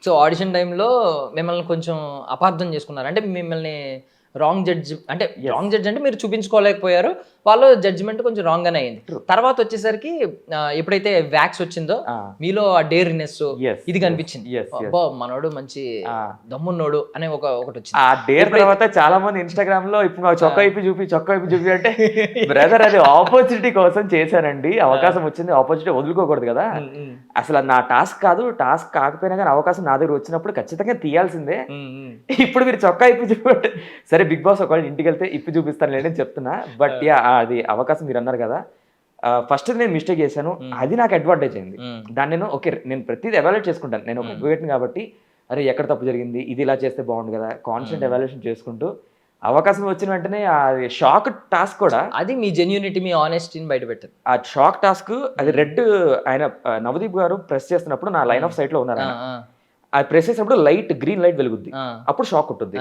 So audition టైంలో మిమ్మల్ని కొంచెం అపార్థం చేసుకున్నారు. అంటే మిమ్మల్ని రాంగ్ జడ్జ్ అంటే రాంగ్ జడ్జ్ అంటే మీరు చూపించుకోలేకపోయారు. వాళ్ళు జడ్జిమెంట్ కొంచెం రాంగ్ గానే అయింది. తర్వాత వచ్చేసరికి ఎప్పుడైతే వ్యాక్స్ వచ్చిందో మీలో ఆ డేర్నెస్ ఇది కనిపించింది. అబ్బా మనోడు మంచి దమ్మున్నోడు అనే ఒకటి వచ్చింది. ఆ డేర్ తర్వాత చాలా మంది ఇన్స్టాగ్రామ్ లో ఇప్పుడు మాకు చొక్కా ఇప్పి చూపి అంటే బ్రదర్ అది ఆపర్చునిటీ కోసం చేశానండి. అవకాశం వచ్చింది, ఆపర్చునిటీ వదులుకోకూడదు కదా. అసలు నా టాస్క్ కాదు, టాస్క్ కాకపోయినా కానీ అవకాశం నా దగ్గర వచ్చినప్పుడు ఖచ్చితంగా తీయాల్సిందే. ఇప్పుడు మీరు చొక్కా ఇప్పి చూపి సరే బిగ్ బాస్ ఒకవేళ ఇంటికి వెళ్తే ఇప్పి చూపిస్తాను లేదని చెప్తున్నా. బట్ యా అది అవకాశం మీరు అన్నారు కదా, ఫస్ట్ నేను మిస్టేక్ చేశాను, అది నాకు అడ్వాంటేజ్ అయింది. దాన్ని నేను ఓకే నేను ప్రతిదీ ఎవాల్యుయేట్ చేసుకుంటాను. నేను ఒక అడ్వకేట్ని కాబట్టి అరే ఎక్కడ తప్పు జరిగింది, ఇది ఇలా చేస్తే బాగుంది కదా, కాన్స్టెంట్ ఎవాల్యుయేషన్ చేసుకుంటూ అవకాశం వచ్చిన వెంటనే ఆ షాక్ టాస్క్ కూడా అది మీ జెన్యూనిటీ మీ ఆనెస్టీని బయట పెట్టారు. ఆ షాక్ టాస్క్ అది రెడ్ ఆయన నవదీప్ గారు ప్రెస్ చేస్తున్నప్పుడు నా లైన్ ఆఫ్ సైట్ లో ఉన్నారు. అది ప్రెస్ చేసినప్పుడు లైట్ గ్రీన్ లైట్ వెలుగుద్ది, అప్పుడు షాక్ ఉంటుంది.